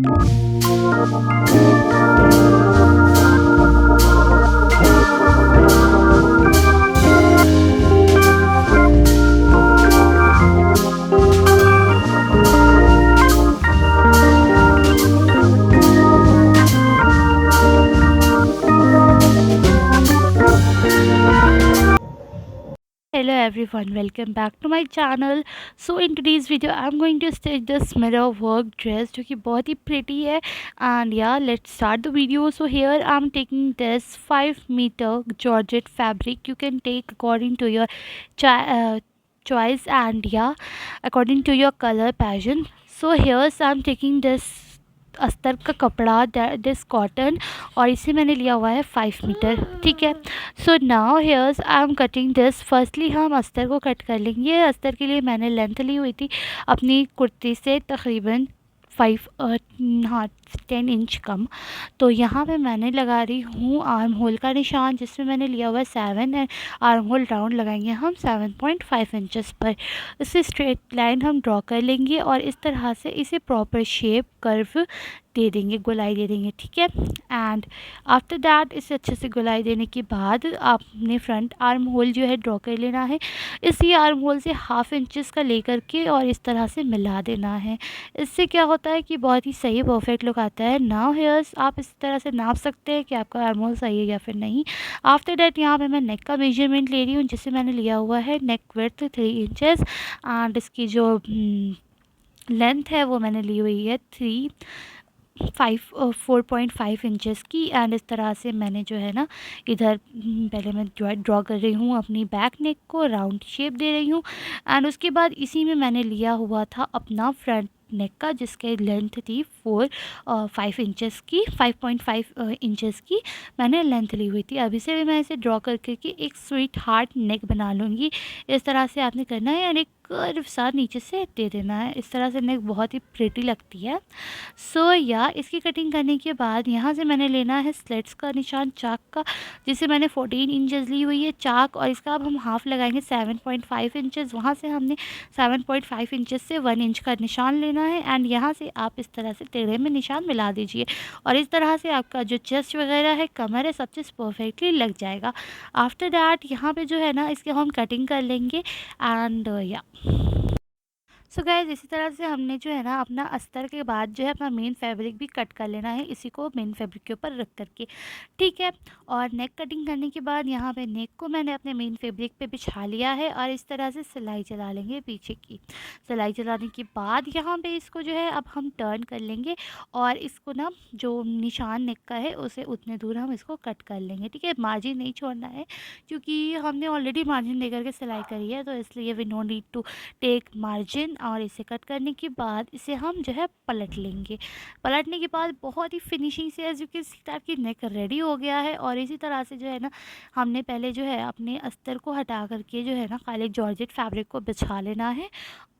Hello everyone, welcome back to my channel. So in today's video I'm going to stitch this mirror work dress जो कि बहुत ही pretty है. And yeah, let's start the video. So here I'm taking this 5 meter georgette fabric. You can take according to your choice, and yeah, according to your color passion. So here I'm taking this अस्तर का कपड़ा, this cotton, और इसे मैंने लिया हुआ है 5 metre. ठीक है. So now hairs I am cutting this. Firstly हम अस्तर को कट कर लेंगे. अस्तर के लिए मैंने लेंथ ली हुई थी अपनी कुर्ती से तकरीबन 10 इंच कम. तो यहाँ पे मैंने लगा रही हूँ आर्म होल का निशान, जिसमें मैंने लिया हुआ है 7, एंड आर्म होल राउंड लगाएंगे हम 7.5 इंचेस पर. इससे स्ट्रेट लाइन हम ड्रॉ कर लेंगे और इस तरह से इसे प्रॉपर शेप कर्व दे देंगे, गोलाई दे देंगे. ठीक है. एंड आफ्टर दैट इसे अच्छे से गोलाई देने के बाद आपने फ्रंट आर्म होल जो है ड्रॉ कर लेना है. इसी आर्म होल से 1/2 इंचेस का लेकर के और इस तरह से मिला देना है. इससे क्या होता है कि बहुत ही सही परफेक्ट लुक आता है. नाउ हेयर्स आप इस तरह से नाप सकते हैं कि आपका आर्म होल सही है या फिर नहीं. आफ्टर दैट यहाँ पे मैं नेक का मेजरमेंट ले रही हूँ, जिसे मैंने लिया हुआ है नेक विड्थ 3 इंचेस, एंड इसकी जो लेंथ है वो मैंने ली हुई है 4.5 इंचेस की. एंड इस तरह से मैंने जो है ना इधर पहले मैं ड्रॉ कर रही हूँ अपनी बैक नेक को, राउंड शेप दे रही हूँ. एंड उसके बाद इसी में मैंने लिया हुआ था अपना फ्रंट नेक का, जिसके लेंथ थी 5 इंचेस की, 5.5 इंचेस की मैंने लेंथ ली हुई थी. अभी से भी मैं इसे ड्रॉ करके एक स्वीट हार्ट नेक बना लूँगी. इस तरह से आपने करना है, एंड एक कर्व सा नीचे से दे देना है. इस तरह से नेक बहुत ही प्रिटी लगती है. सो या इसकी कटिंग करने के बाद यहाँ से मैंने लेना है स्लिट्स का निशान चाक का, जिसे मैंने 14 इंचेस ली हुई है चाक, और इसका अब हम हाफ लगाएंगे 7.5 इंचेस. वहाँ से हमने 7.5 इंचेस से 1 इंच का निशान लेना है. एंड यहाँ से आप इस तरह से टेढ़े में निशान मिला दीजिए, और इस तरह से आपका जो चेस्ट वगैरह है, कमर है, सब चीज़ परफेक्टली लग जाएगा. आफ्टर दैट यहाँ पे जो है ना इसकी हम कटिंग कर लेंगे. एंड या सो गाइज इसी तरह से हमने जो है ना अपना अस्तर के बाद जो है अपना मेन फैब्रिक भी कट कर लेना है, इसी को मेन फैब्रिक के ऊपर रख करके. ठीक है. और नेक कटिंग करने के बाद यहाँ पे नेक को मैंने अपने मेन फैब्रिक पे बिछा लिया है, और इस तरह से सिलाई चला लेंगे पीछे की. सिलाई चलाने के बाद यहाँ पे इसको जो है अब हम टर्न कर लेंगे, और इसको ना जो निशान नेक का है उसे उतने दूर हम इसको कट कर लेंगे. ठीक है. मार्जिन नहीं छोड़ना है, क्योंकि हमने ऑलरेडी मार्जिन दे करके सिलाई करी है, तो इसलिए we no need to take margin. और इसे कट करने के बाद इसे हम जो है पलट लेंगे. पलटने के बाद बहुत ही फिनिशिंग से एज यू कैन सी आपकी नेक रेडी हो गया है. और इसी तरह से जो है ना हमने पहले जो है अपने अस्तर को हटा करके जो है ना खाली जॉर्जेट फैब्रिक को बिछा लेना है,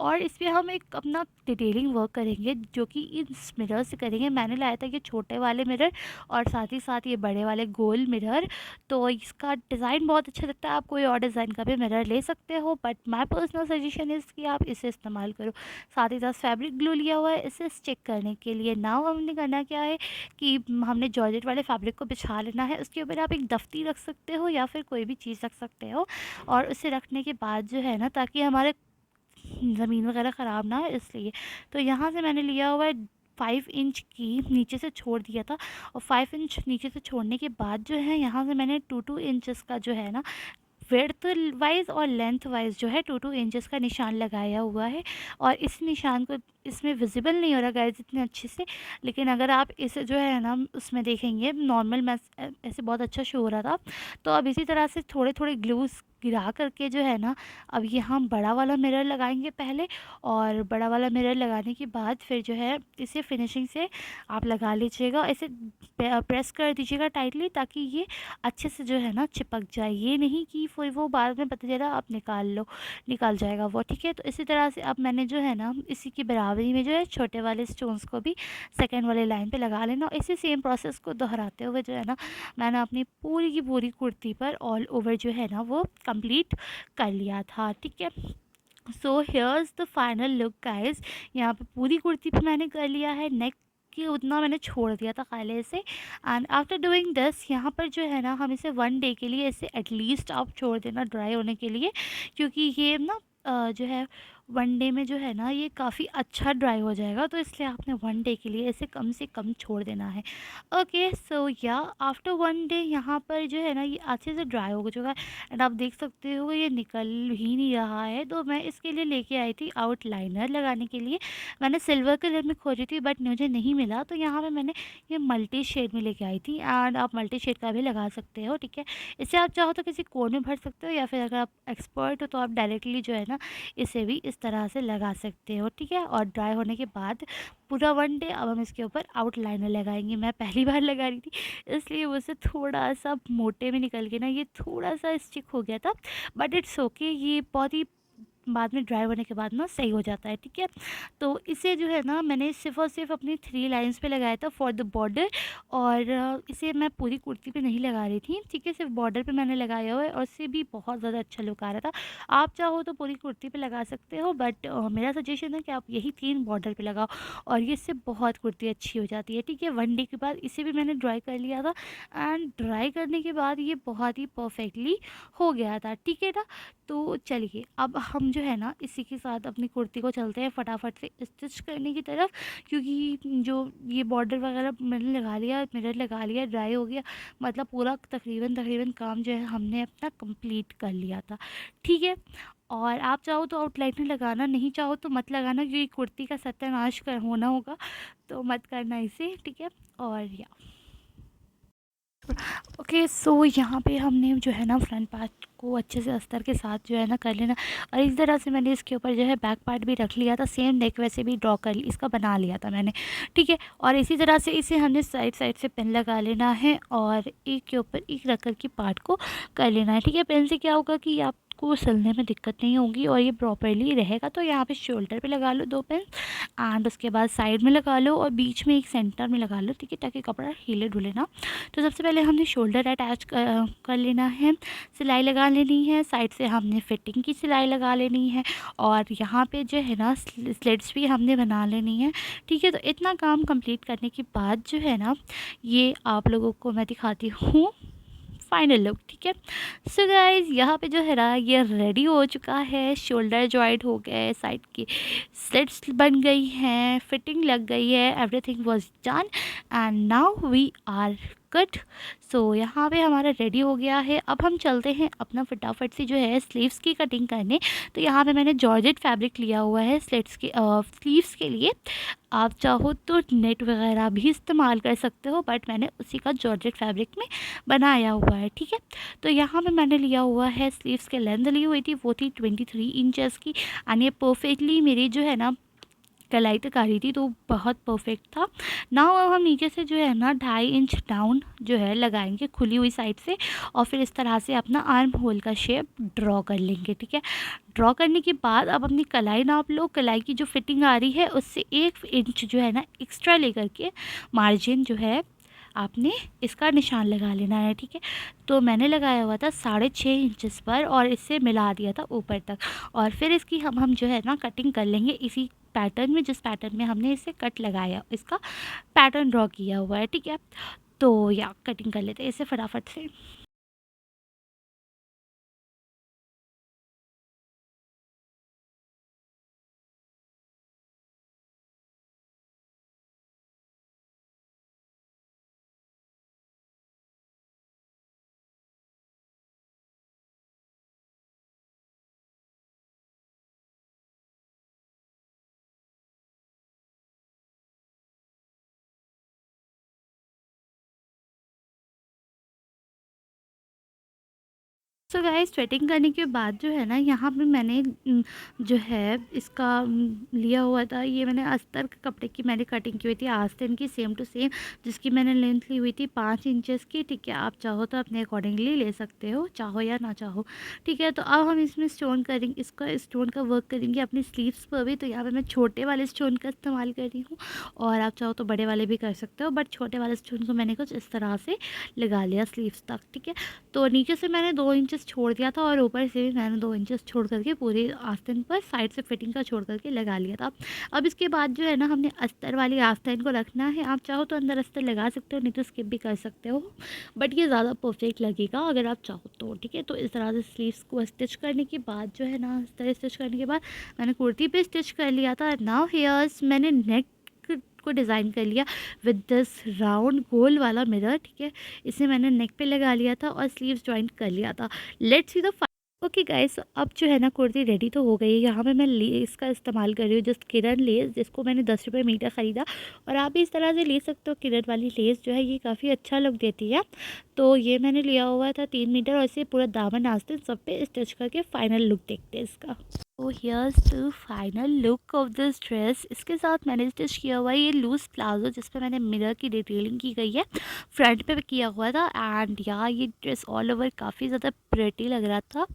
और इस पर हम एक अपना डिटेलिंग वर्क करेंगे, जो कि इस मिरर से करेंगे. मैंने लाया था ये छोटे वाले मिरर और साथ ही साथ ये बड़े वाले गोल मिरर, तो इसका डिज़ाइन बहुत अच्छा लगता है. आप कोई और डिज़ाइन का भी मिरर ले सकते हो, but my personal suggestion is कि आप इसे इस्तेमाल करो. साथ ही साथ फैब्रिक ग्लू लिया हुआ है इसे स्टिक करने के लिए. नाउ हमने करना क्या है कि हमने जॉर्जेट वाले फैब्रिक को बिछा लेना है. उसके ऊपर आप एक दफ्ती रख सकते हो या फिर कोई भी चीज़ रख सकते हो, और उसे रखने के बाद जो है ना ताकि हमारे ज़मीन वगैरह ख़राब ना हो इसलिए. तो यहाँ से मैंने लिया हुआ है 5 इंच की, नीचे से छोड़ दिया था, और 5 इंच नीचे से छोड़ने के बाद जो है यहाँ से मैंने 2 इंचेस का जो है ना विड्थ वाइज और लेंथ वाइज जो है 2 इंचेस का निशान लगाया हुआ है. और इस निशान को इसमें विजिबल नहीं हो रहा गाइस इतने अच्छे से, लेकिन अगर आप इसे जो है ना उसमें देखेंगे नॉर्मल मैं ऐसे बहुत अच्छा शो हो रहा था. तो अब इसी तरह से थोड़े थोड़े ग्लूस गिरा करके जो है ना अब ये हम बड़ा वाला मिरर लगाएंगे पहले, और बड़ा वाला मिरर लगाने के बाद फिर जो है इसे फिनिशिंग से आप लगा लीजिएगा. इसे प्रेस कर दीजिएगा टाइटली, ताकि ये अच्छे से जो है ना चिपक जाए. ये नहीं कि फिर वो बाद में पता चला आप निकाल जाएगा वो. ठीक है. तो इसी तरह से अब मैंने जो है ना इसी की बराबरी में जो है छोटे वाले स्टोन्स को भी सेकेंड वाले लाइन पे लगा लेना. इसी सेम प्रोसेस को दोहराते हुए जो है ना मैंने अपनी पूरी की पूरी कुर्ती पर ऑल ओवर जो है ना वो कंप्लीट कर लिया था. ठीक है. So here's the final look guys. यहाँ पे पूरी कुर्ती पे मैंने कर लिया है. नेक क्योंकि उतना मैंने छोड़ दिया था पहले से। एंड आफ्टर डूइंग दिस यहाँ पर जो है ना हम इसे 1 डे के लिए इसे एटलीस्ट आप छोड़ देना ड्राई होने के लिए, क्योंकि ये ना जो है 1 डे में जो है ना ये काफ़ी अच्छा ड्राई हो जाएगा, तो इसलिए आपने 1 डे के लिए इसे कम से कम छोड़ देना है। ओके, सो या आफ्टर 1 डे यहाँ पर जो है ना ये अच्छे से ड्राई हो चुका है। एंड आप देख सकते हो ये निकल ही नहीं रहा है, तो मैं इसके लिए लेके आई थी आउटलाइनर लगाने के लिए। मैंने सिल्वर कलर में खोजी थी बट मुझे नहीं मिला, तो यहाँ पे मैंने ये मल्टी शेड में लेके आई थी। एंड आप मल्टी शेड का भी लगा सकते हो, ठीक है। इसे आप चाहो तो किसी कोन में भर सकते हो, या फिर अगर आप एक्सपर्ट हो तो आप डायरेक्टली जो है ना इसे भी इस तरह से लगा सकते हो, ठीक है। और ड्राई होने के बाद पूरा 1 डे अब हम इसके ऊपर आउटलाइनर लगाएंगे। मैं पहली बार लगा रही थी, इसलिए मुझसे थोड़ा सा मोटे में निकल के ना ये थोड़ा सा स्टिक हो गया था, बट इट्स ओके, ये बहुत ही बाद में ड्राई होने के बाद ना सही हो जाता है, ठीक है। तो इसे जो है ना मैंने सिर्फ और सिर्फ अपनी 3 लाइंस पे लगाया था फॉर द बॉर्डर, और इसे मैं पूरी कुर्ती पे नहीं लगा रही थी, ठीक है, सिर्फ बॉर्डर पे मैंने लगाया हुआ है और इससे भी बहुत ज़्यादा अच्छा लुक आ रहा था। आप चाहो तो पूरी कुर्ती पे लगा सकते हो, बट मेरा सजेशन है कि आप यही 3 बॉर्डर पे लगाओ, और ये इससे बहुत कुर्ती अच्छी हो जाती है, ठीक है। 1 डे के बाद इसे भी मैंने ड्राई कर लिया था, एंड ड्राई करने के बाद ये बहुत ही परफेक्टली हो गया था, ठीक है ना। तो चलिए अब हम जो है ना इसी के साथ अपनी कुर्ती को चलते हैं फटाफट से स्टिच करने की तरफ, क्योंकि जो ये बॉर्डर वगैरह मैंने लगा लिया, मिरर लगा लिया, ड्राई हो गया, मतलब पूरा तकरीबन तकरीबन काम जो है हमने अपना कंप्लीट कर लिया था, ठीक है। और आप चाहो तो आउटलाइनर लगाना, नहीं चाहो तो मत लगाना, क्योंकि कुर्ती का सत्यानाश कर होना होगा, तो मत करना इसे, ठीक है। और या ओके, सो यहाँ पे हमने जो है ना फ्रंट पार्ट को अच्छे से अस्तर के साथ जो है ना कर लेना, और इस तरह से मैंने इसके ऊपर जो है बैक पार्ट भी रख लिया था, सेम नेक वैसे भी ड्रॉ कर इसका बना लिया था मैंने, ठीक है। और इसी तरह से इसे हमने साइड साइड से पेन लगा लेना है, और एक के ऊपर एक रख कर के पार्ट को कर लेना है, ठीक है। पेन से क्या होगा कि आपको सिलने में दिक्कत नहीं होगी और ये प्रॉपरली रहेगा। तो यहाँ पे शोल्डर पे लगा लो 2 पेन, एंड उसके बाद साइड में लगा लो, और बीच में एक सेंटर में लगा लो, ठीक है, ताकि कपड़ा हिले डुले ना। तो सबसे पहले हमने शोल्डर अटैच कर लेना है, सिलाई लगा लेनी है, साइड से हमने फिटिंग की सिलाई लगा लेनी है, और यहाँ पे जो है ना स्लिट्स भी हमने बना लेनी है, ठीक है। तो इतना काम कंप्लीट करने के बाद जो है ना ये आप लोगों को मैं दिखाती हूँ फाइनल लुक, ठीक है। सो गाइज यहाँ पे जो है ना ये रेडी हो चुका है, शोल्डर जॉइंट हो गए, साइड की स्लिट्स बन गई हैं, फिटिंग लग गई है, everything was done, and now we are good. So यहाँ पे हमारा रेडी हो गया है। अब हम चलते हैं अपना फटाफट से जो है स्लीव्स की कटिंग करने। तो यहाँ पे मैंने जॉर्जेट फैब्रिक लिया हुआ है स्लिट्स के स्लीव्स के लिए। आप चाहो तो नेट वगैरह भी इस्तेमाल कर सकते हो, बट मैंने उसी का जॉर्जेट फैब्रिक में बनाया हुआ है, ठीक है। तो यहाँ पे मैंने लिया हुआ है, स्लीव्स के लेंथ ली हुई थी वो थी 23 इंचेस की, एंड ये परफेक्टली मेरी जो है ना कलाई तक आ रही थी, तो बहुत परफेक्ट था ना। अब हम नीचे से जो है ना 2.5 इंच डाउन जो है लगाएंगे खुली हुई साइड से, और फिर इस तरह से अपना आर्म होल का शेप ड्रॉ कर लेंगे, ठीक है। ड्रॉ करने के बाद अब अपनी कलाई नाप लो, कलाई की जो फिटिंग आ रही है उससे 1 इंच जो है ना एक्स्ट्रा लेकर के मार्जिन जो है आपने इसका निशान लगा लेना है, ठीक है। तो मैंने लगाया हुआ था 6.5 इंचेस पर, और इससे मिला दिया था ऊपर तक, और फिर इसकी हम जो है ना कटिंग कर लेंगे इसी पैटर्न में, जिस पैटर्न में हमने इसे कट लगाया, इसका पैटर्न ड्रॉ किया हुआ है, ठीक है। तो या कटिंग कर लेते हैं इसे फटाफट से। सो गाइस स्वेटिंग करने के बाद जो है ना यहाँ पे मैंने जो है इसका लिया हुआ था, ये मैंने अस्तर के कपड़े की मैंने कटिंग की हुई थी आस्तीन की, सेम टू सेम, जिसकी मैंने लेंथ ली हुई थी 5 इंचेस की, ठीक है। आप चाहो तो अपने अकॉर्डिंगली ले सकते हो, चाहो या ना चाहो, ठीक है। तो अब हम इसमें स्टोन करेंगे, इसका स्टोन का वर्क करेंगे अपनी स्लीव्स पर भी। तो यहाँ पर मैं छोटे वाले स्टोन का इस्तेमाल कर रही हूँ, और आप चाहो तो बड़े वाले भी कर सकते हो, बट छोटे वाले स्टोन को मैंने कुछ इस तरह से लगा लिया स्लीव्स तक, ठीक है। तो नीचे से मैंने 2 इंच इंचेस छोड़ दिया था और ऊपर से भी मैंने 2 इंचेस छोड़ करके पूरे आस्तीन पर साइड से फिटिंग का छोड़ करके लगा लिया था। अब इसके बाद जो है ना हमने अस्तर वाली आस्तीन को रखना है। आप चाहो तो अंदर अस्तर लगा सकते हो, नहीं तो स्किप भी कर सकते हो, बट ये ज़्यादा परफेक्ट लगेगा अगर आप चाहो तो। ठीक है, तो इस तरह से स्लीव्स को स्टिच करने के बाद जो है ना, इस तरह स्टिच करने के बाद मैंने कुर्ती पे स्टिच कर लिया था। नाउ हियर्स मैंने नेक को डिज़ाइन कर लिया विद दिस राउंड गोल वाला मिरर। ठीक है, इसे मैंने नेक पे लगा लिया था और स्लीव्स जॉइंट कर लिया था। Let's see the okay guys, अब जो है ना कुर्ती रेडी तो हो गई है। यहाँ पे मैं लेस का इस्तेमाल कर रही हूँ, जस्ट किरण लेस, जिसको मैंने 10 रुपये मीटर ख़रीदा। और आप भी इस तरह से ले सकते हो। किरण वाली लेस जो है ये काफ़ी अच्छा लुक देती है। तो ये मैंने लिया हुआ था 3 मीटर और इसे पूरा दामन आस्तीन सब पे स्टिच करके फाइनल लुक देखते हैं इसका। तो here's the final look of this dress. इसके साथ मैंने स्टिच किया हुआ है ये लूज़ प्लाजो, जिस पे मैंने मिरर की डिटेलिंग की गई है, फ्रंट पे भी किया हुआ था। एंड यार ये ड्रेस ऑल ओवर काफ़ी ज़्यादा प्रिटी लग रहा था।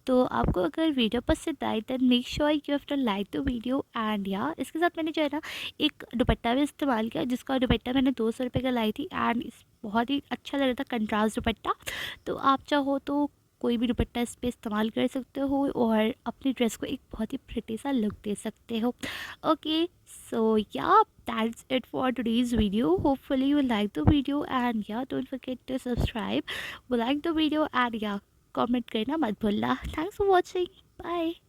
तो आपको अगर वीडियो पसंद आई then make sure you have to like the video. And यार इसके साथ मैंने जो है ना एक दुपट्टा भी इस्तेमाल किया, जिसका दुपट्टा मैंने 200 रुपये का लाई थी। एंड इस बहुत ही अच्छा लग रहा था कंट्रास्ट दुपट्टा। तो आप चाहो तो कोई भी दुपट्टा इस पर इस्तेमाल कर सकते हो और अपनी ड्रेस को एक बहुत ही प्रिटी सा लुक दे सकते हो। ओके, सो या that's it for today's video. Hopefully you like the video and yeah, don't forget to subscribe, like the video and yeah, comment करना मत भूलना। Thanks for watching. Bye.